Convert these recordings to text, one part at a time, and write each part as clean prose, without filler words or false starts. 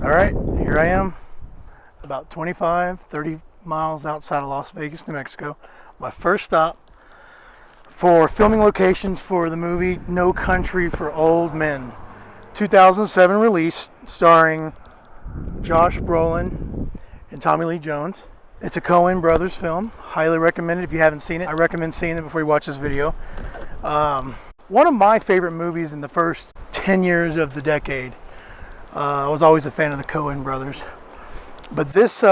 All right, here I am, about 25-30 miles outside of Las Vegas, New Mexico. My first stop for filming locations for the movie No Country for Old Men. 2007 release, starring Josh Brolin and Tommy Lee Jones. It's a Coen Brothers film. Highly recommended if you haven't seen it. I recommend seeing it before you watch this video. One of my favorite movies in the first 10 years of the decade. I was always a fan of the Coen Brothers. But this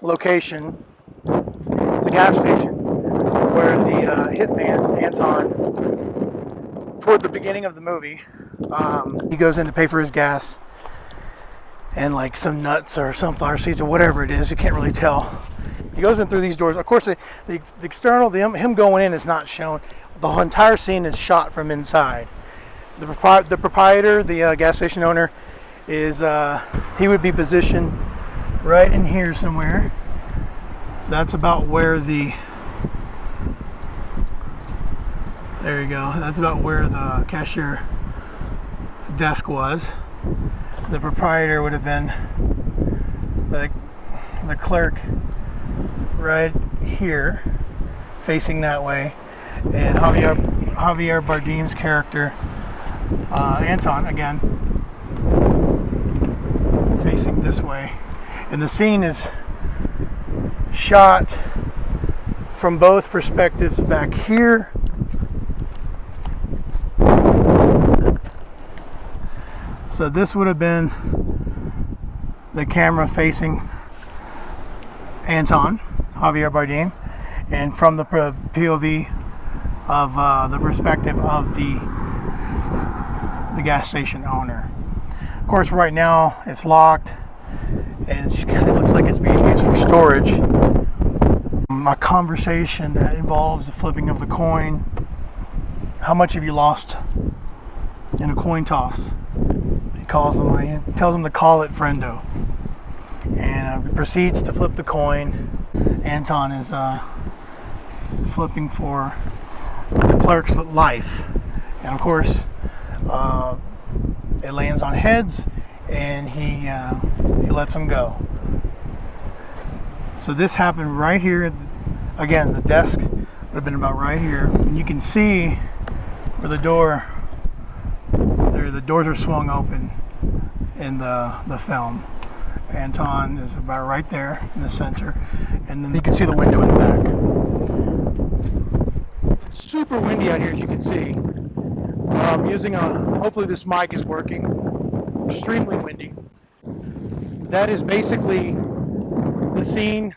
location is a gas station where the hitman, Anton, toward the beginning of the movie, he goes in to pay for his gas and like some nuts or sunflower seeds or whatever it is, you can't really tell. He goes in through these doors. Of course, the external, him going in is not shown. The whole entire scene is shot from inside. The proprietor, the gas station owner, is he would be positioned right in here somewhere. That's about where there you go. That's about where the cashier desk was. The proprietor would have been the clerk right here, facing that way, and Javier Bardem's character, Anton, again, facing this way. And the scene is shot from both perspectives back here. So this would have been the camera facing Anton, Javier Bardem, and from the POV of the perspective of the gas station owner. Of course, right now it's locked, and it kind of looks like it's being used for storage. A conversation that involves the flipping of the coin. How much have you lost in a coin toss? He tells him to call it friendo, and proceeds to flip the coin. Anton is flipping for the clerk's life, and of course it lands on heads, and he lets him go. So this happened right here. Again, the desk would have been about right here, and you can see where the doors are swung open in the film. Anton is about right there in the center, and then you can see the window in the back. Super windy out here, as you can see. Hopefully this mic is working. Extremely windy. That is basically the scene.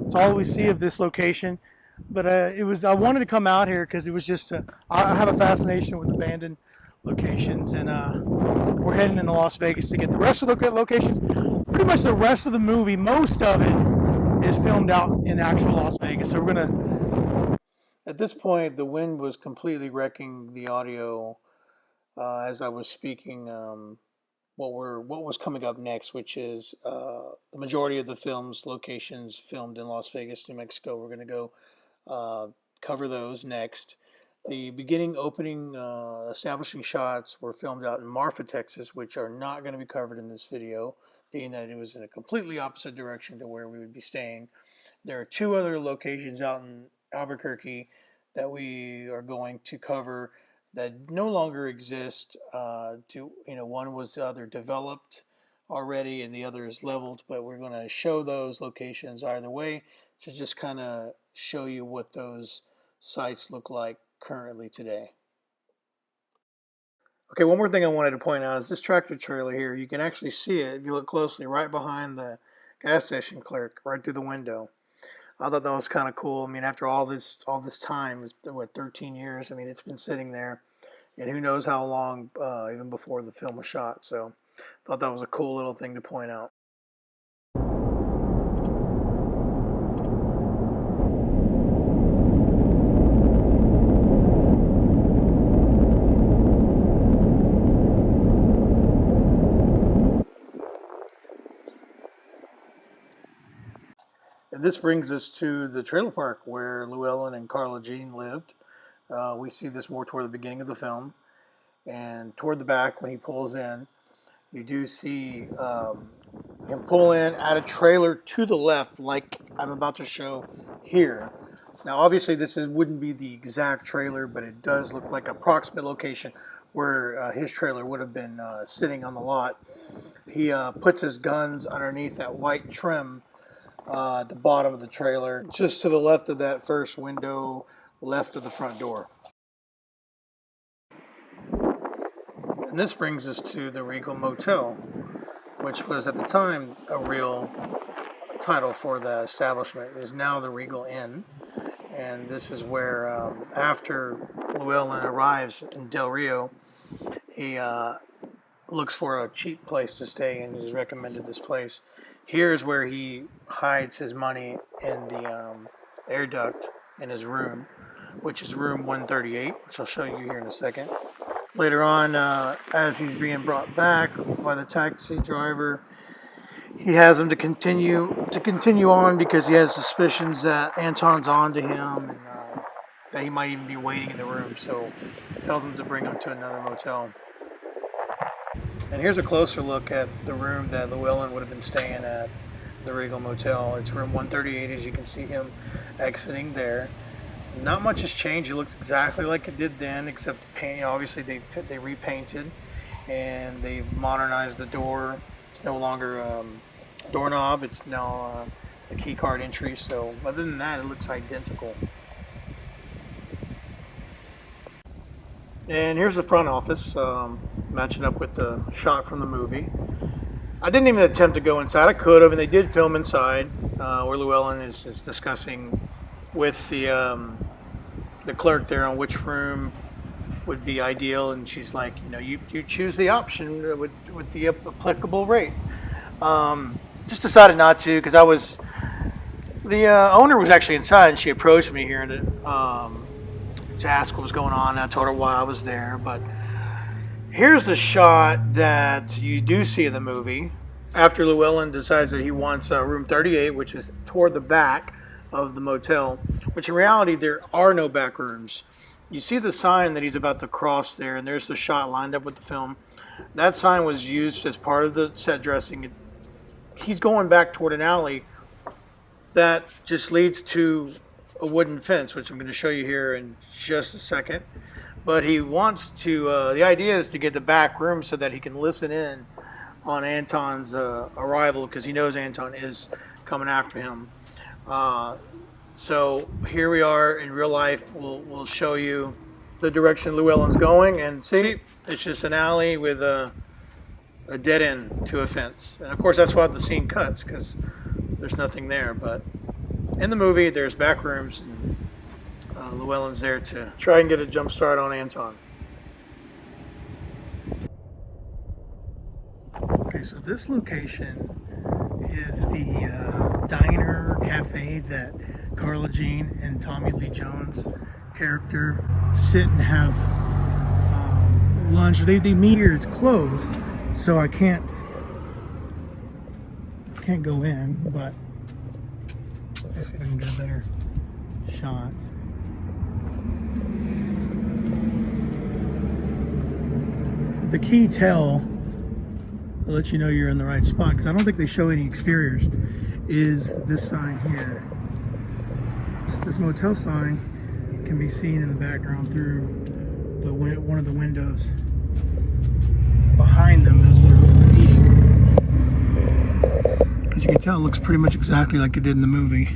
It's all we see of this location. But I wanted to come out here because it was just I have a fascination with abandoned locations, and we're heading into Las Vegas to get the rest of the locations. Pretty much the rest of the movie, most of it is filmed out in actual Las Vegas. So we're gonna. At this point, the wind was completely wrecking the audio as I was speaking. What was coming up next, which is the majority of the film's locations filmed in Las Vegas, New Mexico. We're gonna go cover those next. The beginning, opening, establishing shots were filmed out in Marfa, Texas, which are not going to be covered in this video, being that it was in a completely opposite direction to where we would be staying. There are two other locations out in Albuquerque that we are going to cover that no longer exist. One was either developed already and the other is leveled, but we're going to show those locations either way to just kind of show you what those sites look like currently today. Okay, one more thing I wanted to point out is this tractor trailer here. You can actually see it if you look closely right behind the gas station clerk, right through the window. I thought that was kind of cool. I mean, after all this time, 13 years. I mean, it's been sitting there, and who knows how long, even before the film was shot. So, I thought that was a cool little thing to point out. And this brings us to the trailer park where Llewellyn and Carla Jean lived. We see this more toward the beginning of the film. And toward the back, when he pulls in, you do see him pull in, add a trailer to the left, like I'm about to show here. Now, obviously, wouldn't be the exact trailer, but it does look like an approximate location where his trailer would have been sitting on the lot. He puts his guns underneath that white trim at the bottom of the trailer, just to the left of that first window, left of the front door. And this brings us to the Regal Motel, which was at the time a real title for the establishment. It is now the Regal Inn. And this is where, after Llewellyn arrives in Del Rio, he looks for a cheap place to stay, and he's recommended this place. Here's where he hides his money in the air duct in his room, which is room 138, which I'll show you here in a second. Later on, as he's being brought back by the taxi driver, he has him to continue on because he has suspicions that Anton's on to him and that he might even be waiting in the room. So he tells him to bring him to another motel. And here's a closer look at the room that Llewellyn would have been staying at, the Regal Motel. It's room 138, as you can see him exiting there. Not much has changed. It looks exactly like it did then, except the paint. Obviously, they repainted and they modernized the door. It's no longer a doorknob. It's now a key card entry. So other than that, it looks identical. And here's the front office, matching up with the shot from the movie. I didn't even attempt to go inside. I could have, and they did film inside, where Llewellyn is discussing with the clerk there on which room would be ideal, and she's like, you choose the option with the applicable rate. Just decided not to, because the owner was actually inside, and she approached me here to ask what was going on, and I told her why I was there. But here's the shot that you do see in the movie after Llewellyn decides that he wants room 38, which is toward the back of the motel, which in reality there are no back rooms. You see the sign that he's about to cross there, and there's the shot lined up with the film. That sign was used as part of the set dressing. He's going back toward an alley that just leads to a wooden fence, which I'm going to show you here in just a second. But he wants to, the idea is to get the back room so that he can listen in on Anton's arrival, because he knows Anton is coming after him. So here we are in real life. We'll show you the direction Llewellyn's going, and see, it's just an alley with a dead end to a fence. And of course that's why the scene cuts, because there's nothing there. But in the movie there's back rooms, and Llewellyn's there to try and get a jump start on Anton. Okay, so this location is the diner cafe that Carla Jean and Tommy Lee Jones character sit and have lunch. They meet here. It's closed, so I can't go in, but let's see if I can get a better shot. The key tell, I'll let you know you're in the right spot, because I don't think they show any exteriors, is this sign here. This motel sign can be seen in the background through one of the windows behind them as they're eating. As you can tell, it looks pretty much exactly like it did in the movie.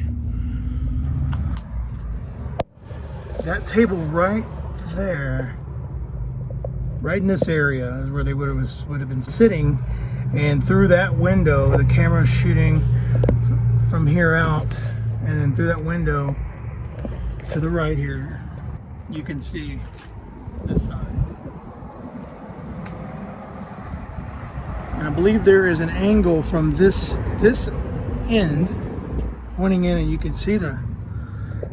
That table right there, right in this area, is where they would have been sitting, and through that window, the camera's shooting from here out, and then through that window to the right here, you can see this side. And I believe there is an angle from this end pointing in, and you can see the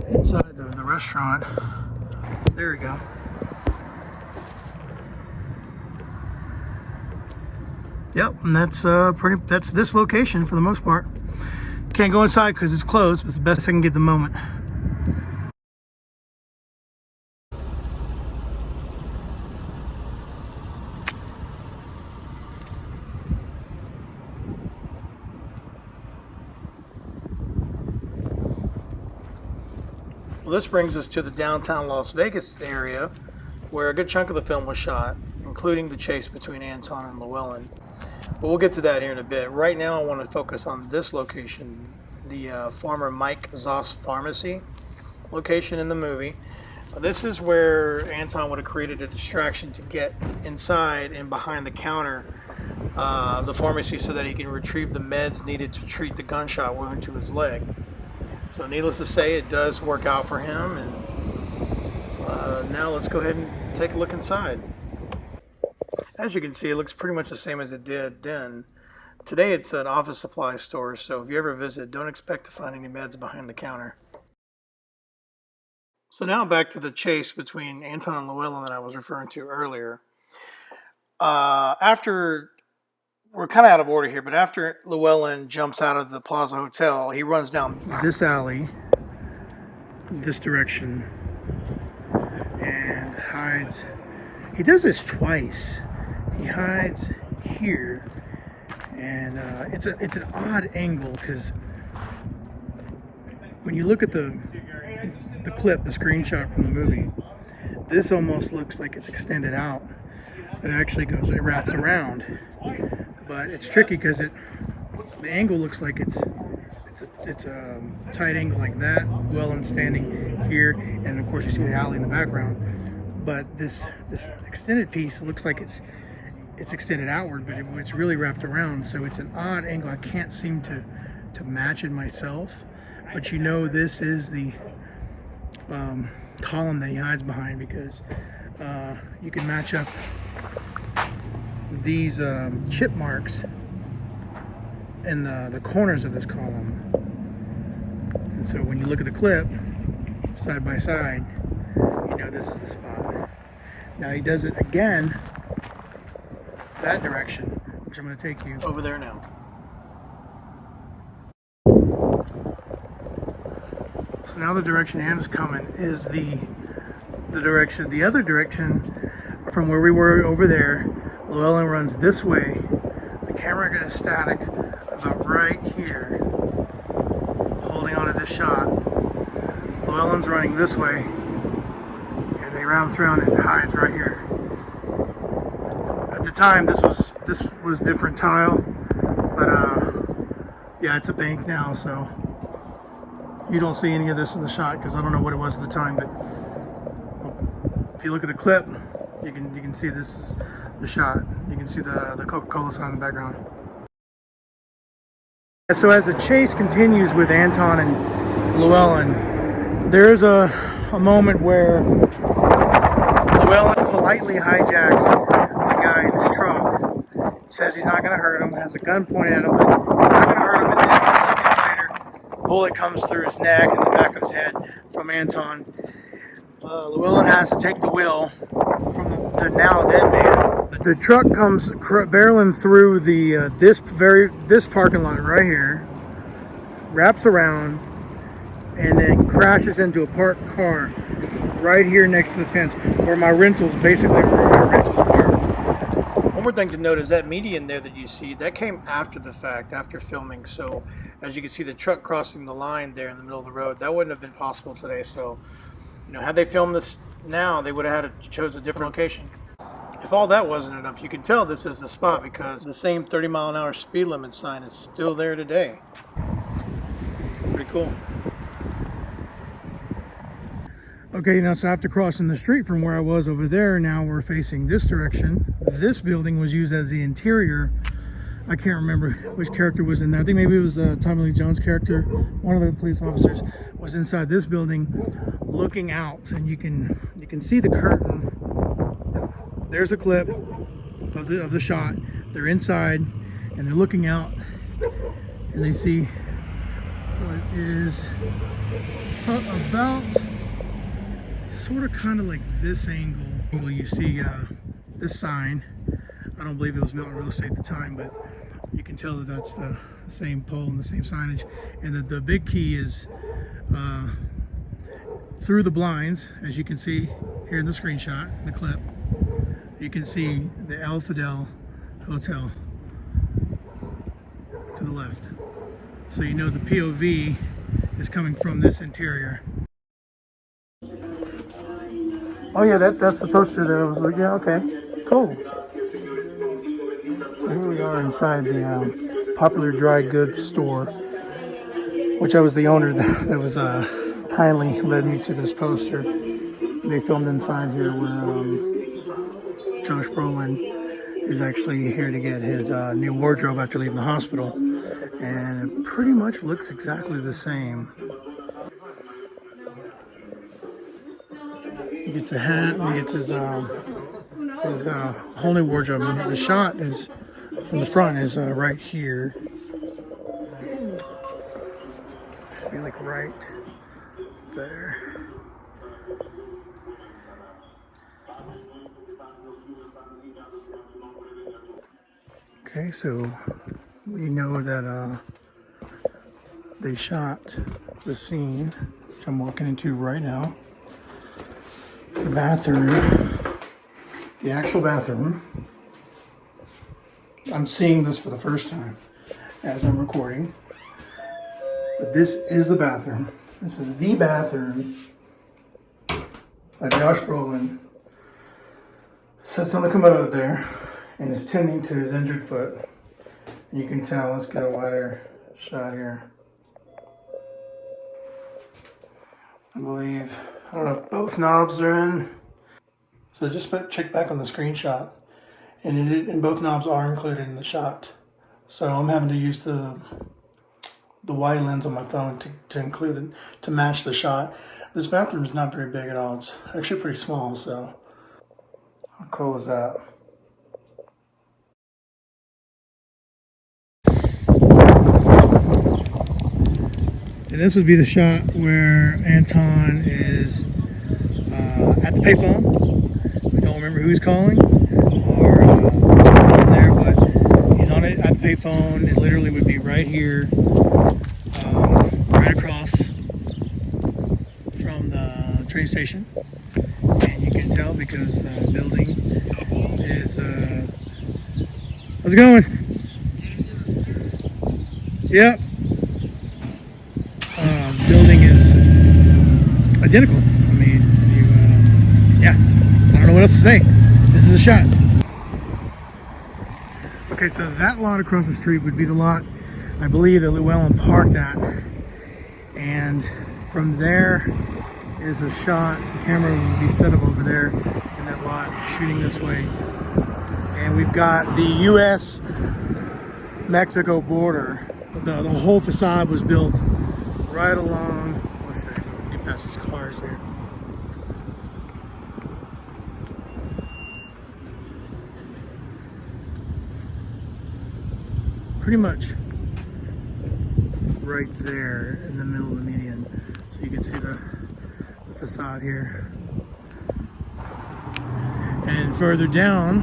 inside of the restaurant. There we go. Yep, and that's this location for the most part. Can't go inside because it's closed, but it's the best I can get at the moment. Well, this brings us to the downtown Las Vegas area where a good chunk of the film was shot, including the chase between Anton and Llewellyn. But we'll get to that here in a bit. Right now I want to focus on this location, the former Mike Zoss Pharmacy location in the movie. This is where Anton would have created a distraction to get inside and behind the counter of the pharmacy so that he can retrieve the meds needed to treat the gunshot wound to his leg. So needless to say, it does work out for him, and now let's go ahead and take a look inside. As you can see, it looks pretty much the same as it did then. Today it's an office supply store, so if you ever visit, don't expect to find any meds behind the counter. So now back to the chase between Anton and Llewellyn that I was referring to earlier. After, we're kind of out of order here, but after Llewellyn jumps out of the Plaza Hotel, he runs down this alley, this direction, and hides. He does this twice. He hides here, and it's an odd angle because when you look at the clip, the screenshot from the movie, this almost looks like it's extended out. It actually it wraps around, but it's tricky because the angle looks like it's a tight angle like that. Llewellyn's standing here, and of course you see the alley in the background. But this extended piece looks like it's extended outward, but it's really wrapped around. So it's an odd angle. I can't seem to match it myself, but you know this is the column that he hides behind, because you can match up these chip marks in the corners of this column. And so when you look at the clip side by side, you know this is the spot. Now he does it again that direction, which I'm going to take you over there now. So now the direction Anna's coming is the other direction from where we were over there. Llewellyn runs this way. The camera gets static about right here, holding on to this shot. Llewellyn's running this way, and then he wraps around and hides right here. At the time, this was different tile, but yeah, it's a bank now, so you don't see any of this in the shot because I don't know what it was at the time. But if you look at the clip, you can see this is the shot. You can see the Coca-Cola sign in the background. So as the chase continues with Anton and Llewellyn, there's a moment where Llewellyn politely hijacks the guy in his truck, says he's not going to hurt him, has a gun pointed at him, but he's not going to hurt him, and then seconds later, a bullet comes through his neck and the back of his head from Anton. Llewellyn has to take the wheel from the now dead man. The truck comes barreling through this parking lot right here, wraps around, and then crashes into a parked car right here next to the fence where my rentals parked. One more thing to note is that median there that you see, that came after the fact, after filming. So as you can see, the truck crossing the line there in the middle of the road, that wouldn't have been possible today. So, you know, had they filmed this now, they would have chose a different location. If all that wasn't enough, you can tell this is the spot because the same 30-mile-an-hour speed limit sign is still there today. Pretty cool. Okay, now so after crossing the street from where I was over there, now we're facing this direction. This building was used as the interior. I can't remember which character was in that. I think maybe it was Tommy Lee Jones' character. One of the police officers was inside this building looking out, and you can see the curtain. There's a clip of the shot. They're inside and they're looking out, and they see what is about sort of kind of like this angle. You see this sign. I don't believe it was Milton Real Estate at the time, but you can tell that that's the same pole and the same signage, and that the big key is through the blinds, as you can see here in the screenshot, in the clip. You can see the El Fidel Hotel to the left. So you know the POV is coming from this interior. Oh yeah, that's the poster that I was like, yeah, okay, cool. So here we are inside the Popular Dry Goods store, which I was the owner that was kindly led me to this poster. They filmed inside here where Josh Brolin is actually here to get his new wardrobe after leaving the hospital, and it pretty much looks exactly the same. He gets a hat and he gets his whole new wardrobe. And the shot is from the front is right here. Should be like right there. Okay, so we know that they shot the scene, which I'm walking into right now. The bathroom, the actual bathroom. I'm seeing this for the first time as I'm recording. But this is the bathroom. This is the bathroom that Josh Brolin sits on the commode there and is tending to his injured foot. And you can tell, let's get a wider shot here. I believe, I don't know if both knobs are in. So just check back on the screenshot. And both knobs are included in the shot. So I'm having to use the wide lens on my phone to include it, to match the shot. This bathroom is not very big at all. It's actually pretty small, so how cool is that? And this would be the shot where Anton is at the payphone. I don't remember who he's calling or what's going on there, but he's on it at the payphone. It literally would be right here, right across from the train station. And you can tell because the building is, how's it going? Yep. The building is identical. I mean, yeah, I don't know what else to say. This is a shot. Okay, so that lot across the street would be the lot I believe that Llewellyn parked at. And from there is a shot. The camera would be set up over there in that lot, shooting this way. And we've got the US-Mexico border. The whole facade was built right along. Let's see, get past these cars here. Pretty much right there in the middle of the median. So you can see the facade here. And further down,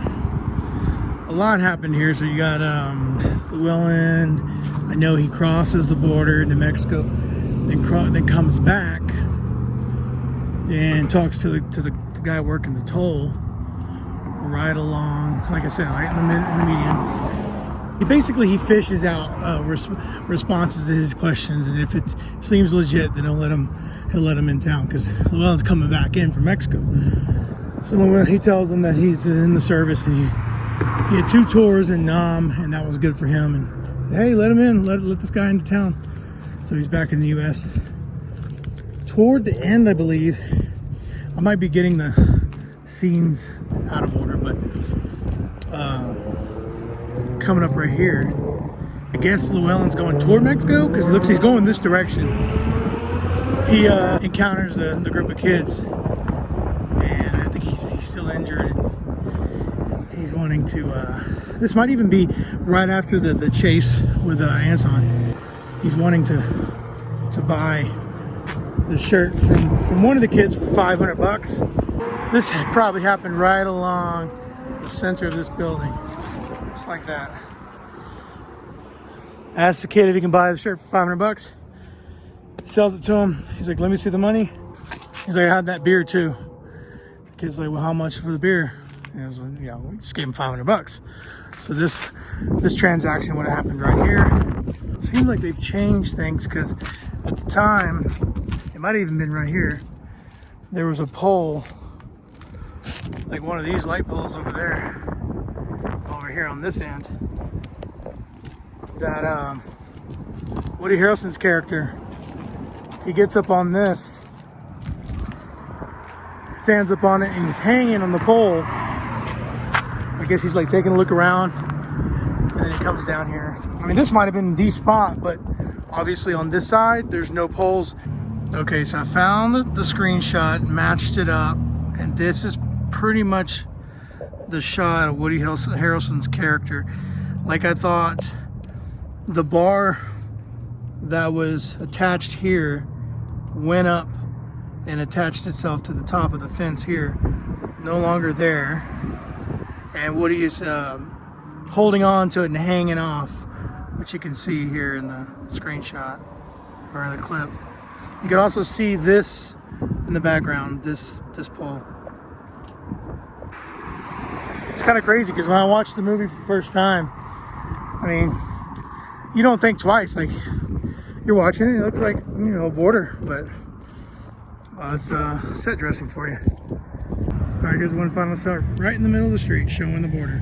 a lot happened here. So you got Llewellyn. I know he crosses the border into Mexico, then comes back and talks to the guy working the toll right along, like I said, right in the median. He fishes out responses to his questions, and if it seems legit, then he'll let him in town, because Llewellyn's coming back in from Mexico. So he tells him that he's in the service, and he had 2 tours in Nam, and that was good for him. And hey, let him in, let this guy into town. So he's back in the U.S. Toward the end, I believe, I might be getting the scenes out of order, but coming up right here, I guess Llewellyn's going toward Mexico, because it looks he's going this direction. He encounters the group of kids, and I think he's still injured. He's wanting to, this might even be right after the chase with Anton. He's wanting to buy the shirt from one of the kids for $500. This probably happened right along the center of this building. Just like that. Asks the kid if he can buy the shirt for $500. Sells it to him. He's like, let me see the money. He's like, I had that beer too. The kid's like, well, how much for the beer? And I was like, yeah, we just gave him $500. So this transaction would have happened right here. It seems like they've changed things, because at the time, it might have even been right here, there was a pole like one of these light poles over there, over here on this end, that Woody Harrelson's character, he gets up on this, stands up on it, and he's hanging on the pole. I guess he's like taking a look around, and then he comes down here. I mean, this might have been the spot, but obviously on this side, there's no poles. Okay, so I found the screenshot, matched it up, and this is pretty much the shot of Woody Harrelson's character. Like I thought, the bar that was attached here went up and attached itself to the top of the fence here. No longer there. And Woody is holding on to it and hanging off, which you can see here in the screenshot or in the clip. You can also see this in the background, this pole. It's kind of crazy because when I watched the movie for the first time, I mean, you don't think twice. Like, you're watching it, it looks like, you know, a border, but it's set dressing for you. All right, here's one final shot right in the middle of the street, showing the border.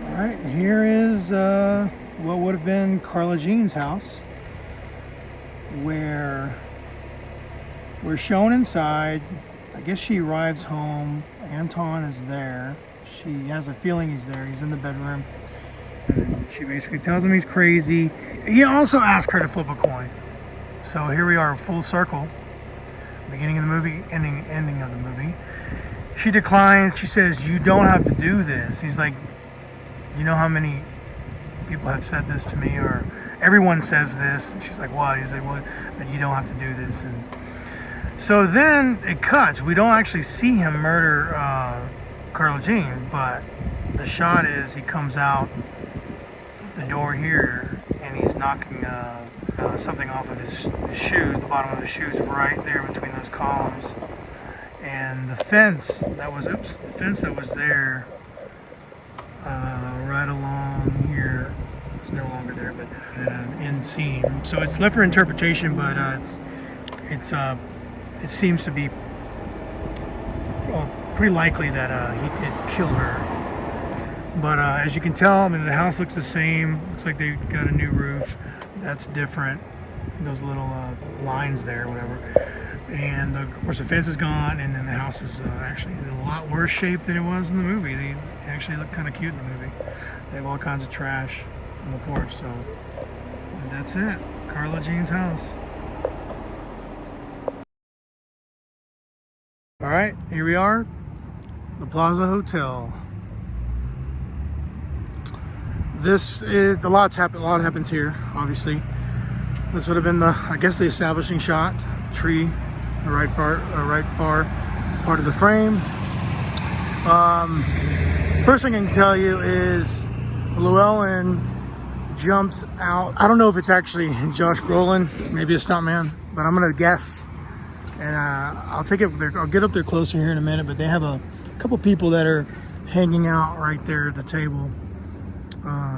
All right, and here is what would have been Carla Jean's house, where we're shown inside. I guess she arrives home. Anton is there. She has a feeling he's there. He's in the bedroom. And she basically tells him he's crazy. He also asks her to flip a coin. So here we are, full circle. Beginning of the movie, ending of the movie. She declines. She says, "You don't have to do this." He's like, "You know how many people have said this to me, or everyone says this?" And she's like, "What?" He's like, "Well, that you don't have to do this." And so then it cuts. We don't actually see him murder Carla Jean, but the shot is he comes out the door here and he's knocking something off of his shoes, the bottom of his shoes, right there between those columns. And the fence that was, there right along here is no longer there, but end scene. So it's left for interpretation, but it seems to be pretty likely that he did kill her. But as you can tell, I mean, the house looks the same. Looks like they got a new roof. That's different. Those little lines there, whatever. And of course, the fence is gone, and then the house is actually in a lot worse shape than it was in the movie. They actually look kind of cute in the movie. They have all kinds of trash on the porch. So and that's it. Carla Jean's house. All right, here we are, the Plaza Hotel. This is a lot happens here. Obviously, this would have been I guess the establishing shot. Tree, the right far part of the frame. First thing I can tell you is Llewellyn jumps out. I don't know if it's actually Josh Brolin, maybe a stuntman, but I'm gonna guess. And I'll get up there closer here in a minute, but they have a couple people that are hanging out right there at the table.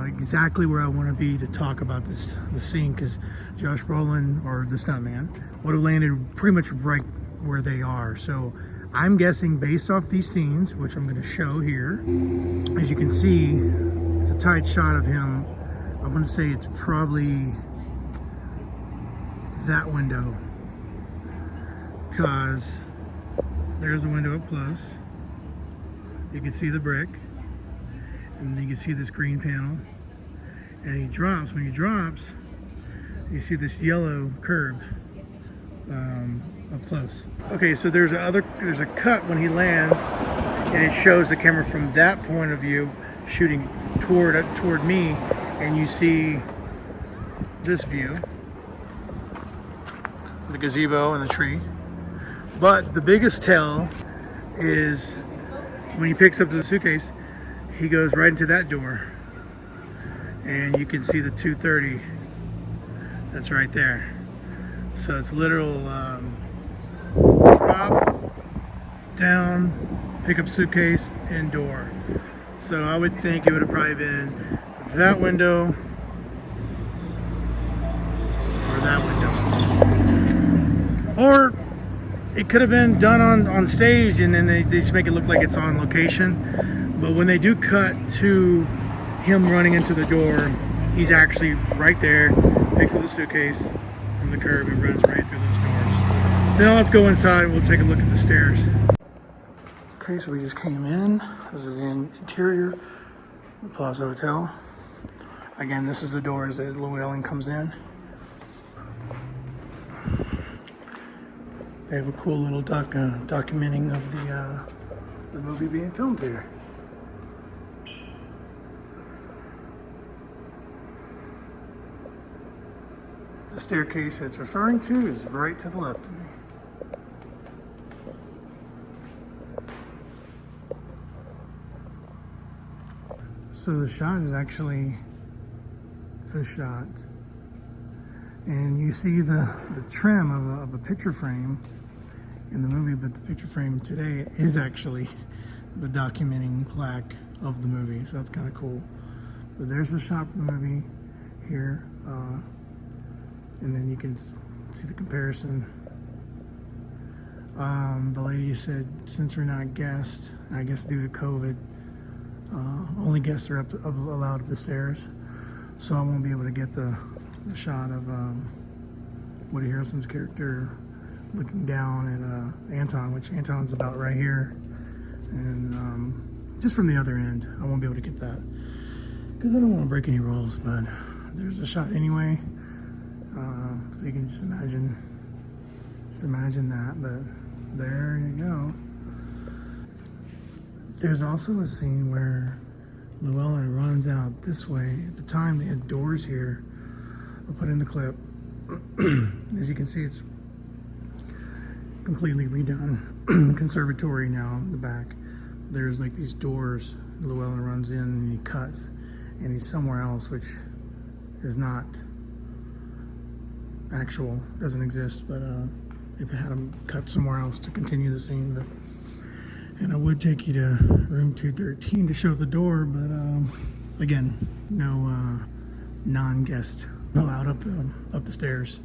Exactly where I want to be to talk about the scene, because Josh Brolin, or the stuntman, would have landed pretty much right where they are. So I'm guessing, based off these scenes, which I'm going to show here, as you can see, it's a tight shot of him. I'm going to say it's probably that window, because there's the window up close. You can see the brick, and you can see this green panel. And he drops. When he drops, you see this yellow curb up close. Okay, so there's a cut when he lands, and it shows the camera from that point of view, shooting toward me, and you see this view, the gazebo and the tree. But the biggest tell is when he picks up the suitcase, he goes right into that door, and you can see the 230 that's right there. So it's literal drop down, pick up suitcase, and door. So I would think it would have probably been that window or that window. Or it could have been done on stage, and then they just make it look like it's on location. But when they do cut to him running into the door, he's actually right there, picks up the suitcase from the curb and runs right through those doors. So now let's go inside and we'll take a look at the stairs. Okay, so we just came in. This is the interior of the Plaza Hotel. Again, this is the doors that Llewellyn comes in. They have a cool little documenting of the movie being filmed here. The staircase it's referring to is right to the left of me. So the shot is actually this shot. And you see the trim of a picture frame in the movie, but the picture frame today is actually the documenting plaque of the movie, so that's kind of cool. But there's the shot from the movie here, and then you can see the comparison. The lady said, since we're not guests, I guess due to COVID, only guests are allowed up the stairs, so I won't be able to get the shot of Woody Harrelson's character looking down at Anton, which Anton's about right here, and just from the other end, I won't be able to get that because I don't want to break any rules. But there's a shot anyway, so you can just imagine that. But there you go. There's also a scene where Llewellyn runs out this way. At the time, they had doors here. I'll put in the clip. As you can see, it's completely redone. Conservatory now in the back. There's like these doors. Llewellyn runs in and he cuts, and he's somewhere else, which is not actual, doesn't exist, but they've had him cut somewhere else to continue the scene. But and I would take you to room 213 to show the door, but again, no non-guest allowed up the stairs,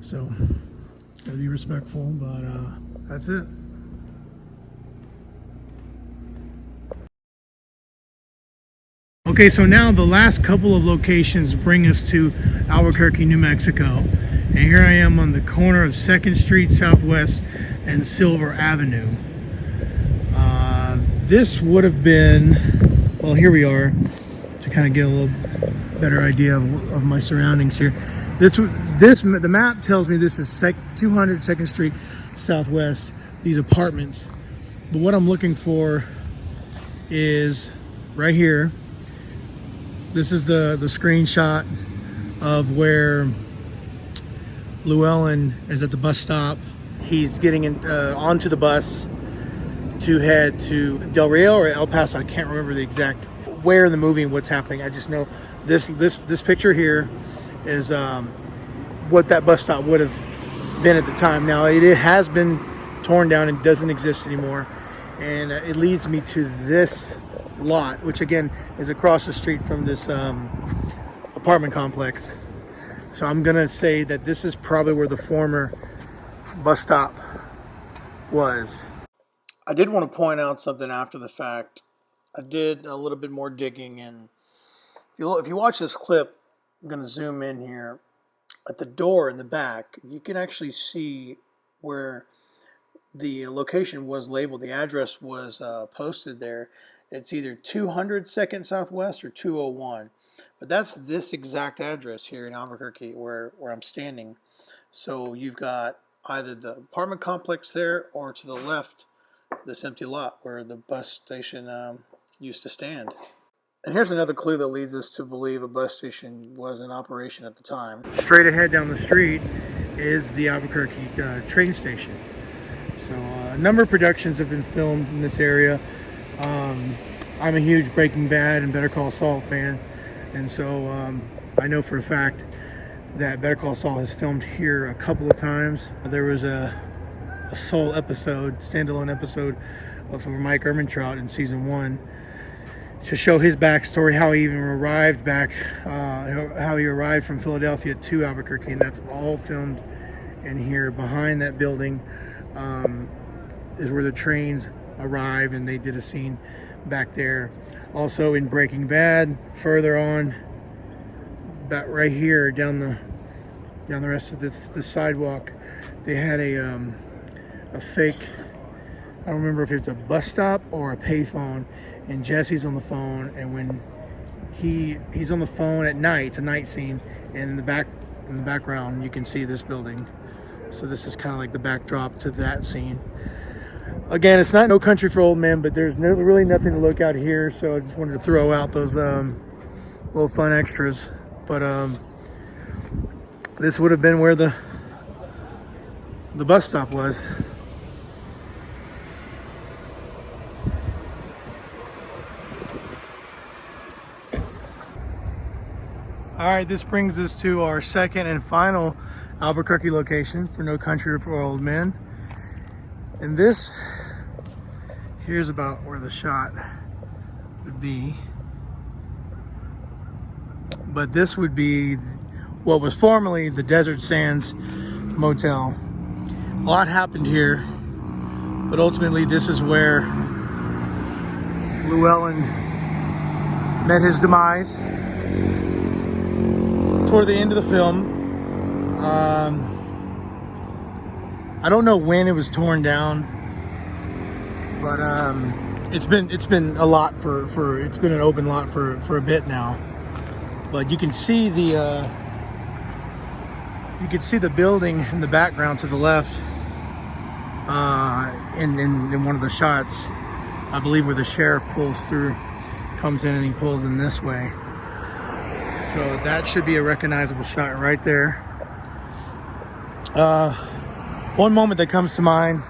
so gotta be respectful. But that's it. Okay, so now the last couple of locations bring us to Albuquerque, New Mexico, and here I am on the corner of 2nd Street Southwest and Silver Avenue. This would have been, well, here we are, to kind of get a little better idea of my surroundings here. The map tells me this is 200 2nd Street Southwest, these apartments. But what I'm looking for is right here. This is the screenshot of where Llewellyn is at the bus stop. He's getting onto the bus to head to Del Rio or El Paso. I can't remember the exact where in the movie and what's happening. I just know this picture here is what that bus stop would have been at the time. Now it has been torn down and doesn't exist anymore, and it leads me to this lot, which again is across the street from this apartment complex. So I'm gonna say that this is probably where the former bus stop was. I did want to point out something after the fact. I did a little bit more digging, and if you watch this clip, I'm going to zoom in here. At the door in the back, you can actually see where the location was labeled. The address was posted there. It's either 200 2nd Southwest or 201. But that's this exact address here in Albuquerque where I'm standing. So you've got either the apartment complex there, or to the left, this empty lot where the bus station used to stand. And here's another clue that leads us to believe a bus station was in operation at the time. Straight ahead down the street is the Albuquerque train station. So a number of productions have been filmed in this area. I'm a huge Breaking Bad and Better Call Saul fan, and so I know for a fact that Better Call Saul has filmed here a couple of times. There was a sole episode, standalone episode of Mike Ehrmantraut in season 1 to show his backstory, how he even arrived back, how he arrived from Philadelphia to Albuquerque, and that's all filmed And here behind that building is where the trains arrive, and they did a scene back there. Also in Breaking Bad, further on, back right here down the rest of the sidewalk, they had a fake, I don't remember if it's a bus stop or a payphone, and Jesse's on the phone, and when he's on the phone at night, it's a night scene, and in the background you can see this building. So this is kind of like the backdrop to that scene. Again, it's not No Country for Old Men, but there's really nothing to look out here, so I just wanted to throw out those little fun extras. But this would have been where the bus stop was. All right, this brings us to our second and final Albuquerque location for No Country for Old Men. And this, here's about where the shot would be. But this would be what was formerly the Desert Sands Motel. A lot happened here, but ultimately this is where Llewellyn met his demise toward the end of the film. I don't know when it was torn down, but it's been a lot for it's been an open lot for a bit now. But you can see the building in the background to the left in one of the shots, I believe, where the sheriff comes in and he pulls in this way. So that should be a recognizable shot right there. One moment that comes to mind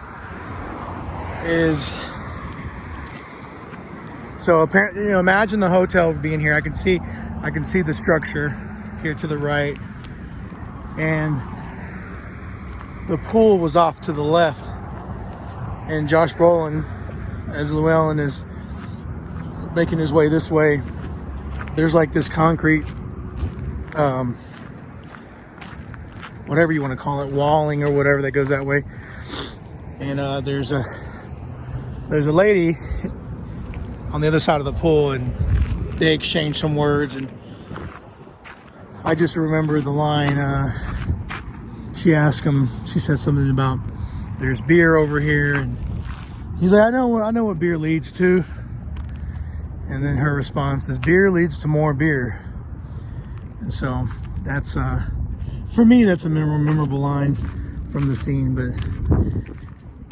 is, so apparently, imagine the hotel being here. I can see the structure here to the right, and the pool was off to the left. And Josh Brolin, as Llewellyn is making his way this way, there's like this concrete, whatever you want to call it, walling or whatever that goes that way. And there's a lady on the other side of the pool, and they exchange some words, and I just remember the line, she asked him, she said something about there's beer over here, and he's like, I know what beer leads to. And then her response is, beer leads to more beer. And so that's for me, that's a memorable line from the scene. But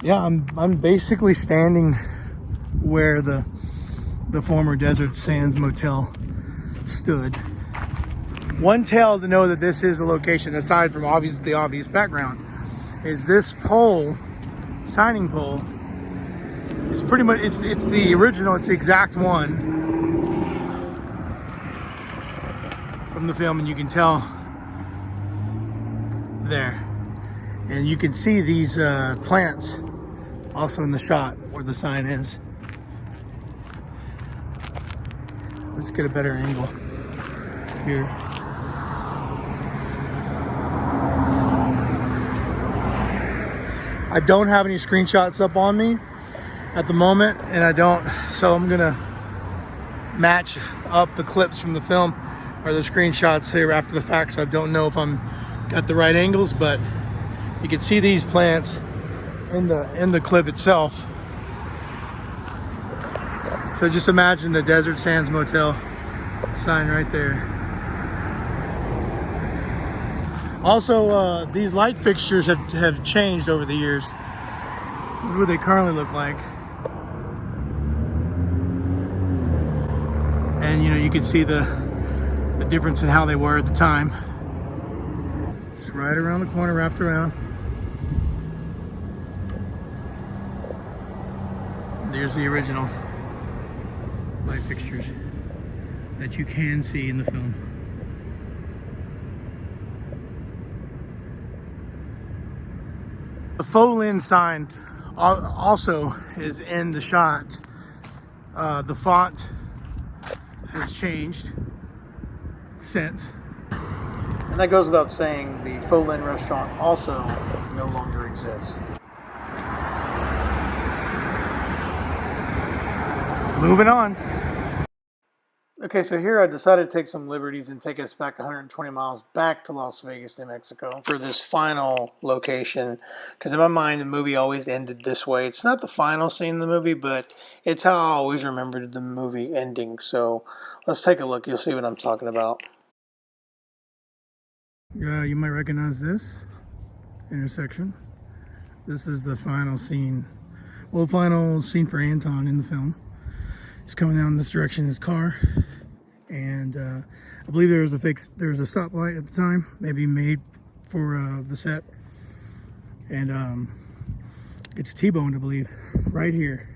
yeah, I'm basically standing where the former Desert Sands Motel stood. One tale to know that this is a location, aside from the obvious background, is this pole, signing pole, it's pretty much, it's the original, it's the exact one from the film, and you can tell there. And you can see these plants also in the shot where the sign is. Let's get a better angle here. I don't have any screenshots up on me at the moment, and so I'm gonna match up the clips from the film or the screenshots here after the fact, so I don't know if I'm got the right angles, but you can see these plants in the clip itself. So just imagine the Desert Sands Motel sign right there. Also, these light fixtures have changed over the years. This is what they currently look like. And you can see the difference in how they were at the time. Just right around the corner, wrapped around. There's the original light fixtures that you can see in the film. The faux lens sign also is in the shot. The font has changed since. And that goes without saying, the Faux Lin restaurant also no longer exists. Moving on. Okay, so here I decided to take some liberties and take us back 120 miles back to Las Vegas, New Mexico for this final location. Because in my mind, the movie always ended this way. It's not the final scene in the movie, but it's how I always remembered the movie ending. So let's take a look. You'll see what I'm talking about. You might recognize this intersection. This is the final scene. Well, final scene for Anton in the film. He's coming down this direction in his car, and I believe there was a stoplight at the time, maybe made for the set, and it's T-boned, I believe, right here.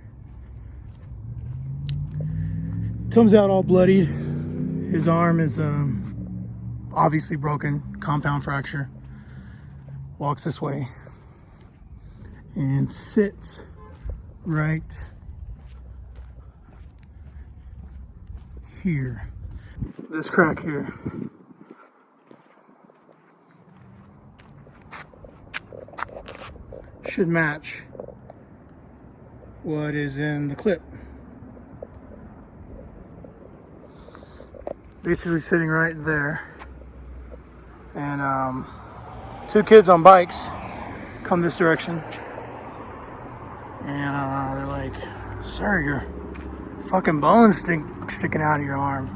Comes out all bloodied. His arm is obviously broken, compound fracture. Walks this way and sits right here. This crack here. Should match what is in the clip. Basically sitting right there. And two kids on bikes come this direction. And they're like, "Sir, your fucking bones sticking out of your arm."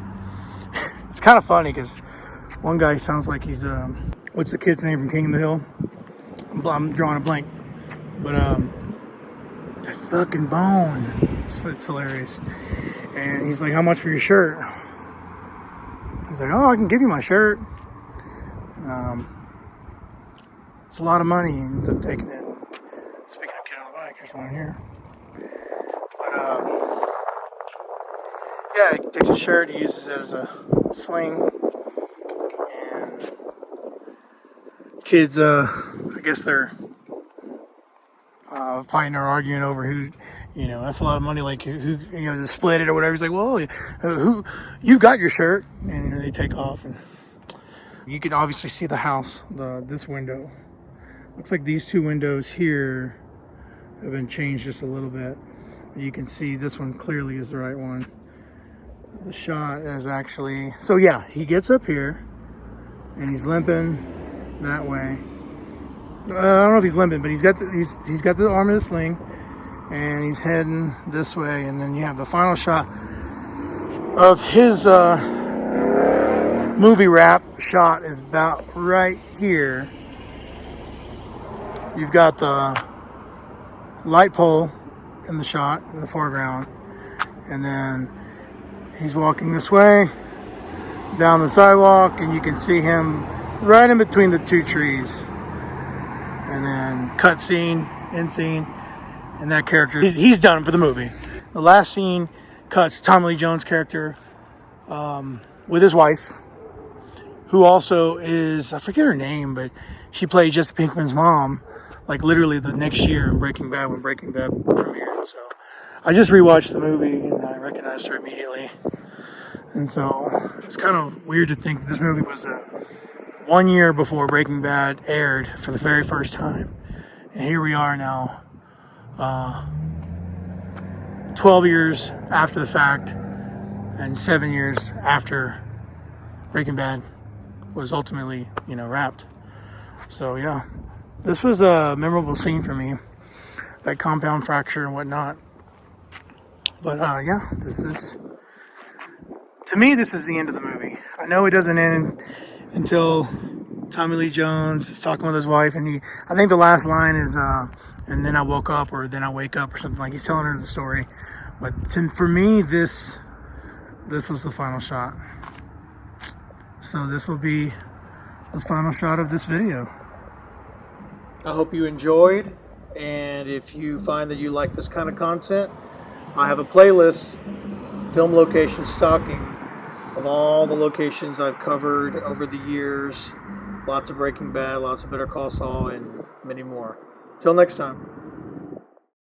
It's kind of funny because one guy sounds like he's what's the kid's name from King of the Hill? I'm drawing a blank, but that fucking bone, it's hilarious. And he's like, "How much for your shirt?" He's like, "Oh, I can give you my shirt. It's a lot of money." He ends up taking it. Speaking of kid on the bike, there's one here. But yeah, he takes his shirt, he uses it as a sling, and kids, I guess they're fighting or arguing over who, that's a lot of money, like who to split it or whatever. He's like, "Well, who, you got your shirt," and they take off, and you can obviously see the house, this window. Looks like these two windows here have been changed just a little bit. You can see this one clearly is the right one. The shot is actually, so yeah, he gets up here and he's limping that way. I don't know if he's limping, but he's got the arm in the sling and he's heading this way. And then you have the final shot of his movie wrap shot is about right here. You've got the light pole in the shot in the foreground, and then he's walking this way down the sidewalk, and you can see him right in between the two trees. And then cut scene, end scene, and that character, he's done for the movie. The last scene cuts Tommy Lee Jones' character with his wife, who also is, I forget her name, but she played Jesse Pinkman's mom, like literally the next year in Breaking Bad, when Breaking Bad premiered. So I just rewatched the movie and I recognized her immediately. And so it's kind of weird to think this movie was 1 year before Breaking Bad aired for the very first time. And here we are now, 12 years after the fact and 7 years after Breaking Bad was ultimately, wrapped. So yeah, this was a memorable scene for me, that compound fracture and whatnot. But yeah, to me, this is the end of the movie. I know it doesn't end until Tommy Lee Jones is talking with his wife, and I think the last line is, "and then I woke up," or "then I wake up," or something, like he's telling her the story. But for me, this was the final shot. So this will be the final shot of this video. I hope you enjoyed, and if you find that you like this kind of content, I have a playlist, film location stalking, of all the locations I've covered over the years. Lots of Breaking Bad, lots of Better Call Saul, and many more. Till next time.